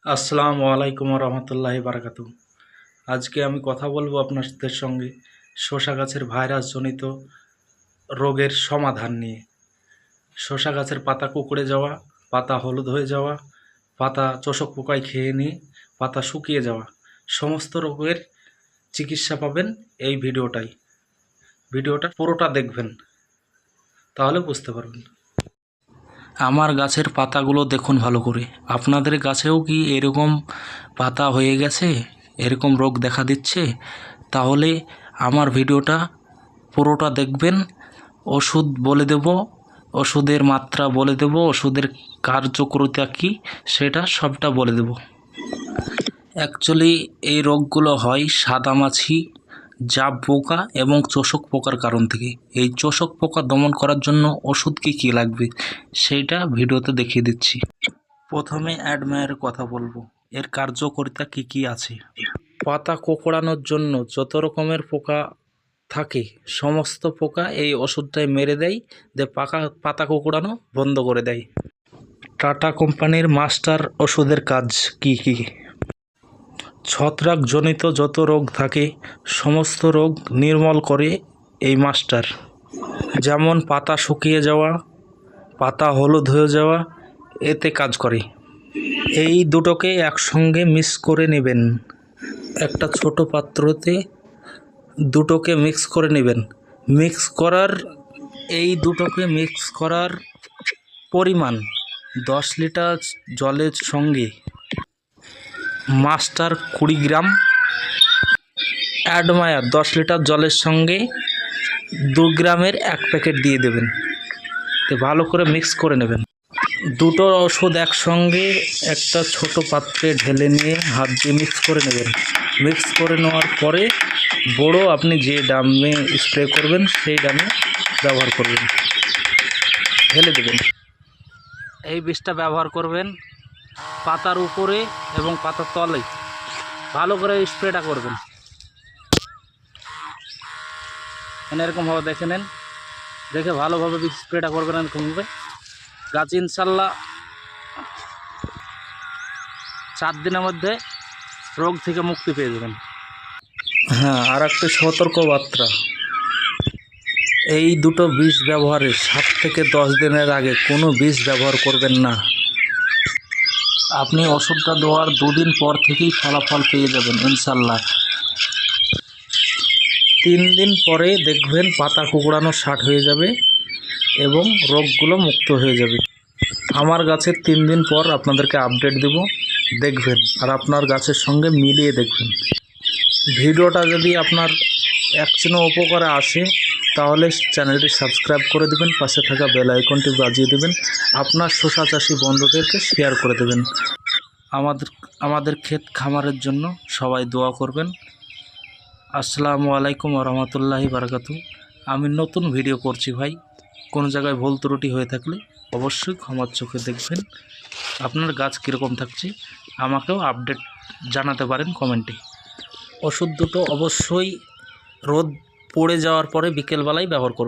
আসসালামু আলাইকুম রহমতুল্লাহি বারাকাতু। আজকে আমি কথা বলবো আপনাদের সঙ্গে শসা গাছের ভাইরাসজনিত রোগের সমাধান নিয়ে। শসা গাছের পাতা কুঁকড়ে যাওয়া, পাতা হলুদ হয়ে যাওয়া, পাতা চোষক পোকায় খেয়ে নিয়ে পাতা শুকিয়ে যাওয়া, সমস্ত রোগের চিকিৎসা পাবেন এই ভিডিওটা পুরোটা দেখবেন, তাহলে বুঝতে পারবেন। আমার গাছের পাতাগুলো দেখুন ভালো করে। আপনাদের গাছেও কি এরকম পাতা হয়ে গেছে, এরকম রোগ দেখা দিচ্ছে? তাহলে আমার ভিডিওটা পুরোটা দেখবেন। ওষুধ বলে দেব, ওষুধের মাত্রা বলে দেব, ওষুধের কার্যকারিতা কী সেটা সবটা বলে দেব। অ্যাকচুয়ালি এই রোগগুলো হয় সাদামাছি, জাব পোকা এবং চোষক পোকার কারণ থেকে। এই চোষক পোকা দমন করার জন্য ওষুধ কী লাগবে সেইটা ভিডিওতে দেখিয়ে দিচ্ছি। প্রথমে অ্যাডমায়ারের কথা বলবো, এর কার্যকারিতা কী আছে। পাতা কোঁকড়ানোর জন্য যত রকমের পোকা থাকে সমস্ত পোকা এই ওষুধটাই মেরে দেয়, পাতা কোঁকড়ানো বন্ধ করে দেয়। টাটা কোম্পানির মাস্টার ওষুধের কাজ কী? ছত্রাকজনিত যত রোগ থাকে সমস্ত রোগ নির্মূল করে এই মাস্টার। যেমন পাতা শুকিয়ে যাওয়া, পাতা হলুদ হয়ে যাওয়া, এতে কাজ করে। এই দুটোকে একসঙ্গে মিক্স করে নেবেন। একটা ছোট পাত্রতে দুটোকে মিক্স করে নেবেন। এই দুটোকে মিক্স করার পরিমাণ 10 লিটার জলের সঙ্গে মাস্টার 20 গ্রাম, অ্যাডমায়ার 10 লিটার জলের সঙ্গে 2 গ্রামের 1 প্যাকেট দিয়ে দেবেন। তো ভালো করে মিক্স করে নেবেন। দুটো ওষুধ একসঙ্গে একটা ছোট পাত্রে ঢেলে নিয়ে হাত দিয়ে মিক্স করে নেবেন। মিক্স করে নেওয়ার পরে বড় আপনি যে ড্রামে স্প্রে করবেন সেই ড্রামে ব্যবহার করবেন, ঢেলে দেবেন। এই বিষটা ব্যবহার করবেন পাতার উপরে এবং পাতার তলে, ভালো করে স্প্রেটা করবেন। এরকমভাবে দেখে নেন, দেখে ভালোভাবে স্প্রেটা করবেন। এরকমভাবে গাছ ইনশাল্লাহ 4 দিনের মধ্যে রোগ থেকে মুক্তি পেয়ে যাবেন। হ্যাঁ, আর একটা সতর্কবার্তা, এই দুটো বিষ ব্যবহারে 7 থেকে 10 দিনের আগে কোনো বিষ ব্যবহার করবেন না। আপনি ওষুধটা দেওয়ার 2 দিন পর থেকেই ফলাফল পেয়ে যাবেন ইনশাল্লাহ। 3 দিন পরে দেখবেন পাতা কুঁকড়ানো স্টার্ট হয়ে যাবে এবং রোগগুলো মুক্ত হয়ে যাবে। আমার গাছের 3 দিন পর আপনাদেরকে আপডেট দেব, দেখবেন আর আপনার গাছের সঙ্গে মিলিয়ে দেখবেন। ভিডিওটা যদি আপনার একচিনো উপকারে আসে তাহলে চ্যানেলটি সাবস্ক্রাইব করে দেবেন, পাশে থাকা বেল আইকনটি বাজিয়ে দেবেন, আপনার শসা চাষি বন্ধুদেরকে শেয়ার করে দেবেন। আমাদের ক্ষেত খামারের জন্য সবাই দোয়া করবেন। আসসালামু আলাইকুম রহমতুল্লাহি বারাকাতু। আমি নতুন ভিডিও করছি ভাই, কোনো জায়গায় ভুল ত্রুটি হয়ে থাকলে অবশ্যই ক্ষমার চোখে দেখবেন। আপনার গাছ কীরকম থাকছে আমাকেও আপডেট জানাতে পারেন কমেন্টে। ওষুধ দুটো অবশ্যই রোদ পড়ে যাওয়ার পরে বিকেলবেলায় ব্যবহার করবেন।